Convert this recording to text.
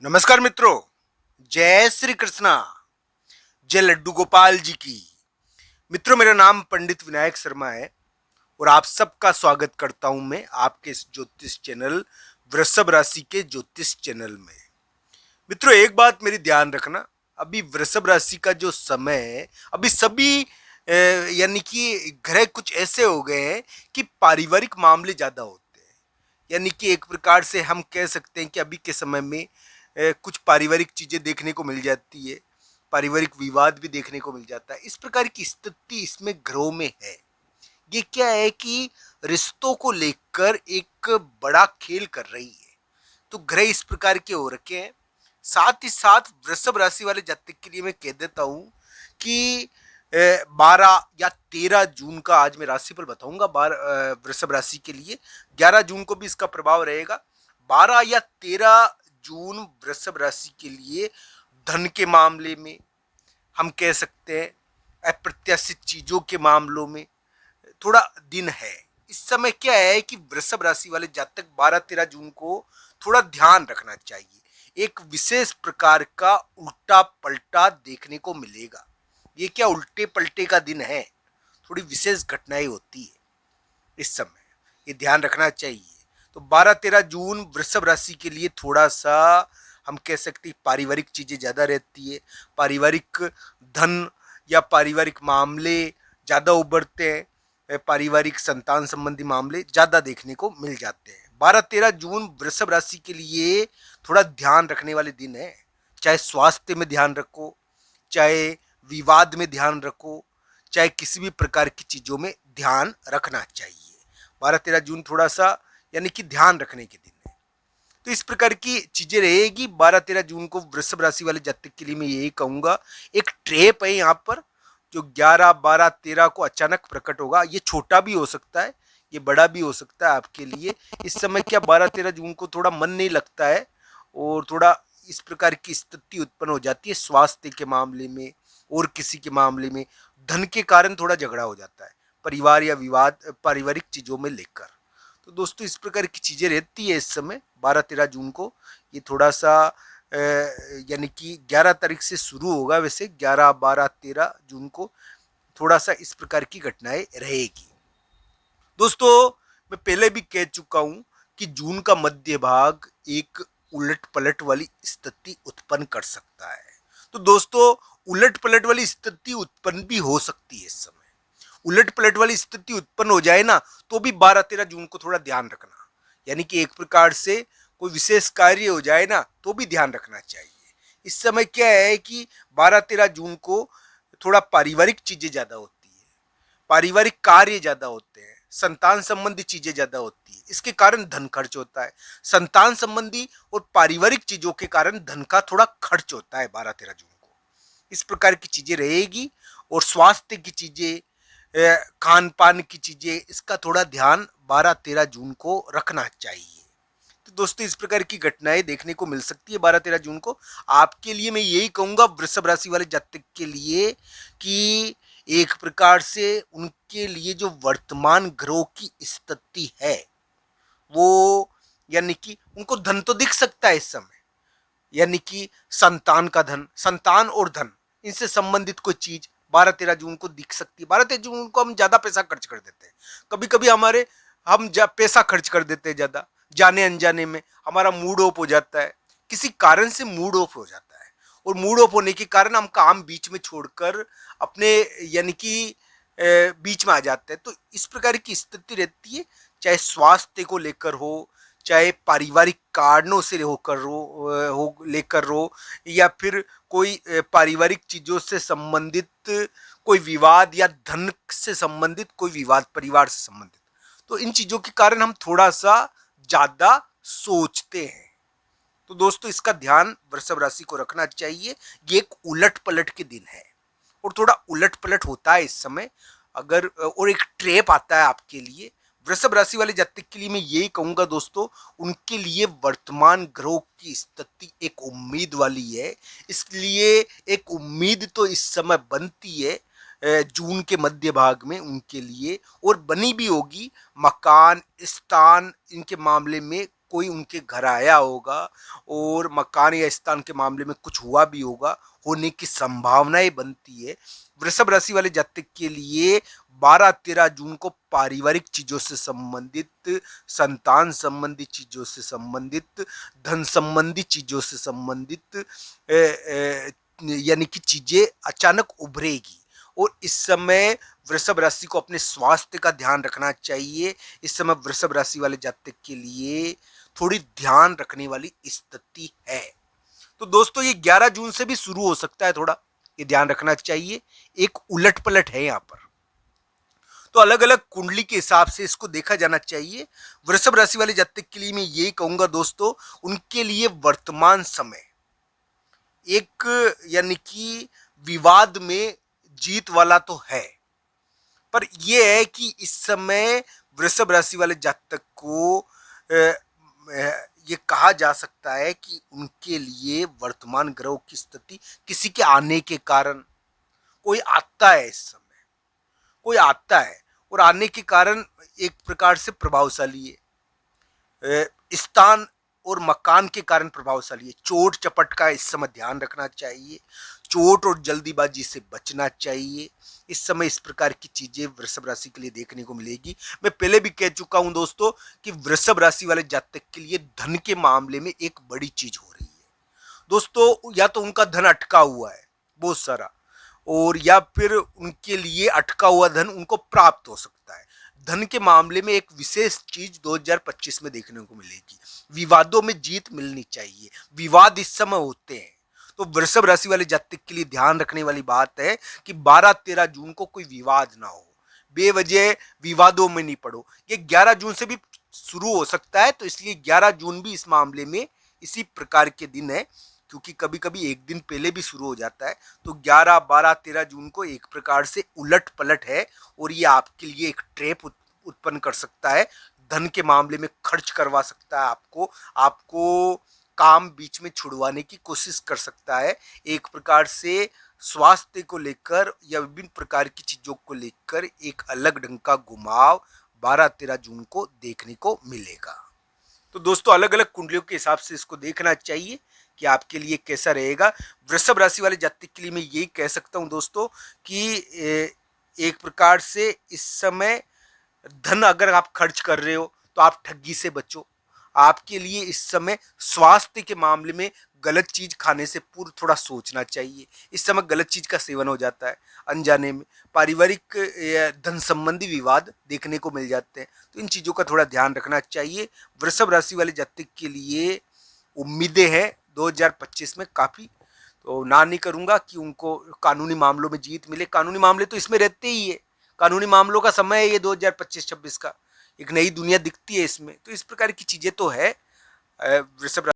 नमस्कार मित्रों, जय श्री कृष्णा, जय लड्डू गोपाल जी की। मित्रों, मेरा नाम पंडित विनायक शर्मा है और आप सबका स्वागत करता हूं मैं आपके इस ज्योतिष चैनल वृषभ राशि के ज्योतिष चैनल में। मित्रों, एक बात मेरी ध्यान रखना, अभी वृषभ राशि का जो समय है, अभी सभी यानी कि ग्रह कुछ ऐसे हो गए हैं कि पारिवारिक मामले ज्यादा होते हैं। यानी कि एक प्रकार से हम कह सकते हैं कि अभी के समय में कुछ पारिवारिक चीजें देखने को मिल जाती है, पारिवारिक विवाद भी देखने को मिल जाता है। इस प्रकार की स्थिति इसमें ग्रहों में है। ये क्या है कि रिश्तों को लेकर एक बड़ा खेल कर रही है। तो ग्रह इस प्रकार के हो रखे हैं। साथ ही साथ वृषभ राशि वाले जातक के लिए मैं कह देता हूं कि 12 या 13 जून का आज मैं राशिफल बताऊंगा वृषभ राशि के लिए। 11 जून को भी इसका प्रभाव रहेगा। 12 या 13 जून वृषभ राशि के लिए धन के मामले में, हम कह सकते हैं अप्रत्याशित चीजों के मामलों में थोड़ा दिन है। इस समय क्या है कि वृषभ राशि वाले जातक 12-13 जून को थोड़ा ध्यान रखना चाहिए। एक विशेष प्रकार का उल्टा पलटा देखने को मिलेगा। ये क्या उल्टे पलटे का दिन है, थोड़ी विशेष घटनाएं होती है इस समय, ये ध्यान रखना चाहिए। तो 12-13 जून वृषभ राशि के लिए थोड़ा सा हम कह सकते हैं पारिवारिक चीजें ज्यादा रहती है। पारिवारिक धन या पारिवारिक मामले ज्यादा उभरते हैं, पारिवारिक संतान संबंधी मामले ज्यादा देखने को मिल जाते हैं। 12-13 जून वृषभ राशि के लिए थोड़ा ध्यान रखने वाले दिन है। चाहे स्वास्थ्य में ध्यान रखो, चाहे विवाद में ध्यान रखो, चाहे किसी भी प्रकार की चीजों में ध्यान रखना चाहिए। 12-13 जून थोड़ा सा यानी कि ध्यान रखने के दिन है। तो इस प्रकार की चीजें रहेगी 12-13 जून को वृषभ राशि वाले जातक के लिए। मैं यही कहूंगा, एक ट्रेप है यहाँ पर जो 11, 12, 13 को अचानक प्रकट होगा। ये छोटा भी हो सकता है, ये बड़ा भी हो सकता है आपके लिए। इस समय क्या 12-13 जून को थोड़ा मन नहीं लगता है और थोड़ा इस प्रकार की स्थिति उत्पन्न हो जाती है स्वास्थ्य के मामले में और किसी के मामले में। धन के कारण थोड़ा झगड़ा हो जाता है परिवार या विवाद पारिवारिक चीजों में लेकर। तो दोस्तों, इस प्रकार की चीजें रहती है इस समय 12-13 जून को। ये थोड़ा सा यानी कि 11 तारीख से शुरू होगा, वैसे 11, 12, 13 जून को थोड़ा सा इस प्रकार की घटनाएं रहेगी। दोस्तों, मैं पहले भी कह चुका हूं कि जून का मध्य भाग एक उलट पलट वाली स्थिति उत्पन्न कर सकता है। तो दोस्तों, उलट पलट वाली स्थिति उत्पन्न भी हो सकती है इस समय। उलट पलट वाली स्थिति उत्पन्न हो जाए ना, तो भी 12-13 जून को थोड़ा ध्यान रखना। यानी कि एक प्रकार से कोई विशेष कार्य हो जाए ना, तो भी ध्यान रखना चाहिए। इस समय क्या है कि 12-13 जून को थोड़ा पारिवारिक चीजें ज्यादा होती है, पारिवारिक कार्य ज्यादा होते हैं, संतान संबंधी चीजें ज्यादा होती है। इसके कारण धन खर्च होता है। संतान संबंधी और पारिवारिक चीजों के कारण धन का थोड़ा खर्च होता है 12-13 जून को। इस प्रकार की चीजें रहेगी। और स्वास्थ्य की चीजें, खान पान की चीजें, इसका थोड़ा ध्यान 12-13 जून को रखना चाहिए। तो दोस्तों, इस प्रकार की घटनाएं देखने को मिल सकती है 12-13 जून को। आपके लिए मैं यही कहूंगा वृषभ राशि वाले जातक के लिए कि एक प्रकार से उनके लिए जो वर्तमान ग्रह की स्थिति है वो, यानी कि उनको धन तो दिख सकता है इस समय। यानी कि संतान का धन, संतान और धन, इनसे संबंधित कोई चीज 12-13 जून को दिख सकती है। 12-13 जून को हम ज्यादा पैसा खर्च कर देते हैं। कभी कभी हम पैसा खर्च कर देते हैं ज्यादा, जाने अनजाने में हमारा मूड ऑफ हो जाता है। किसी कारण से मूड ऑफ हो जाता है और मूड ऑफ होने के कारण हम काम बीच में छोड़कर अपने यानी कि बीच में आ जाते हैं। तो इस प्रकार की स्थिति रहती है, चाहे स्वास्थ्य को लेकर हो, चाहे पारिवारिक कारणों से होकर लेकर हो, या फिर कोई पारिवारिक चीजों से संबंधित कोई विवाद या धन से संबंधित कोई विवाद परिवार से संबंधित। तो इन चीजों के कारण हम थोड़ा सा ज्यादा सोचते हैं। तो दोस्तों, इसका ध्यान वृषभ राशि को रखना चाहिए। ये एक उलट पलट के दिन है और थोड़ा उलट पलट होता है इस समय। अगर और एक ट्रेप आता है आपके लिए। वृषभ राशि वाले जातक के लिए मैं यही कहूंगा दोस्तों, उनके लिए वर्तमान ग्रह की स्थिति एक उम्मीद वाली है। इसलिए एक उम्मीद तो इस समय बनती है जून के मध्य भाग में उनके लिए, और बनी भी होगी। मकान स्थान इनके मामले में कोई उनके घर आया होगा और मकान या स्थान के मामले में कुछ हुआ भी होगा, होने की संभावनाएं बनती है। वृषभ राशि वाले जातक के लिए 12-13 जून को पारिवारिक चीजों से संबंधित, संतान संबंधी चीजों से संबंधित, धन संबंधी चीजों से संबंधित यानी कि चीजें अचानक उभरेगी। और इस समय वृषभ राशि को अपने स्वास्थ्य का ध्यान रखना चाहिए। इस समय वृषभ राशि वाले जातक के लिए थोड़ी ध्यान रखने वाली स्थिति है। तो दोस्तों ये 11 जून से भी शुरू हो सकता है, थोड़ा ये ध्यान रखना चाहिए। एक उलट पलट है यहाँ पर, तो अलग अलग कुंडली के हिसाब से इसको देखा जाना चाहिए। वृषभ राशि वाले जातक के लिए मैं ये कहूंगा दोस्तों, उनके लिए वर्तमान समय एक यानी कि विवाद में जीत वाला तो है, पर यह है कि इस समय वृषभ राशि वाले जातक को ये कहा जा सकता है कि उनके लिए वर्तमान ग्रहों की स्थिति, किसी के आने के कारण कोई आता है, इस समय कोई आता है और आने के कारण एक प्रकार से प्रभावशाली है, स्थान और मकान के कारण प्रभावशाली है। चोट चपट का इस समय ध्यान रखना चाहिए, चोट और जल्दीबाजी से बचना चाहिए। इस समय इस प्रकार की चीजें वृषभ राशि के लिए देखने को मिलेगी। मैं पहले भी कह चुका हूं दोस्तों कि वृषभ राशि वाले जातक के लिए धन के मामले में एक बड़ी चीज हो रही है दोस्तों। या तो उनका धन अटका हुआ है बहुत सारा, और या फिर उनके लिए अटका हुआ धन उनको प्राप्त हो सकता है। धन के मामले में एक विशेष चीज 2025 में देखने को मिलेगी, विवादों में जीत मिलनी चाहिए। विवाद इस समय होते हैं, तो वृषभ राशि वाले जातक के लिए ध्यान रखने वाली बात है कि 12-13 जून को कोई विवाद ना हो, बेवजह विवादों में नहीं पड़ो। ये 11 जून से भी शुरू हो सकता है, तो इसलिए 11 जून भी इस मामले में इसी प्रकार के दिन है, क्योंकि कभी कभी एक दिन पहले भी शुरू हो जाता है। तो 11, 12, 13 जून को एक प्रकार से उलट पलट है और ये आपके लिए एक ट्रैप उत्पन्न कर सकता है। धन के मामले में खर्च करवा सकता है आपको, आपको काम बीच में छुड़वाने की कोशिश कर सकता है। एक प्रकार से स्वास्थ्य को लेकर या विभिन्न प्रकार की चीजों को लेकर एक अलग ढंग का घुमाव 12-13 जून को देखने को मिलेगा। तो दोस्तों अलग अलग कुंडलियों के हिसाब से इसको देखना चाहिए कि आपके लिए कैसा रहेगा। वृषभ राशि वाले जातक के लिए मैं यही कह सकता हूं दोस्तों कि एक प्रकार से इस समय धन अगर आप खर्च कर रहे हो तो आप ठगी से बचो। आपके लिए इस समय स्वास्थ्य के मामले में गलत चीज खाने से पूर्व थोड़ा सोचना चाहिए। इस समय गलत चीज का सेवन हो जाता है अनजाने में। पारिवारिक धन संबंधी विवाद देखने को मिल जाते हैं, तो इन चीजों का थोड़ा ध्यान रखना चाहिए। वृषभ राशि वाले जातक के लिए उम्मीदें हैं 2025 में काफी, तो ना नहीं करूंगा कि उनको कानूनी मामलों में जीत मिले। कानूनी मामले तो इसमें रहते ही है, कानूनी मामलों का समय है ये 2025-26 का, एक नई दुनिया दिखती है इसमें। तो इस प्रकार की चीजें तो है वृषभ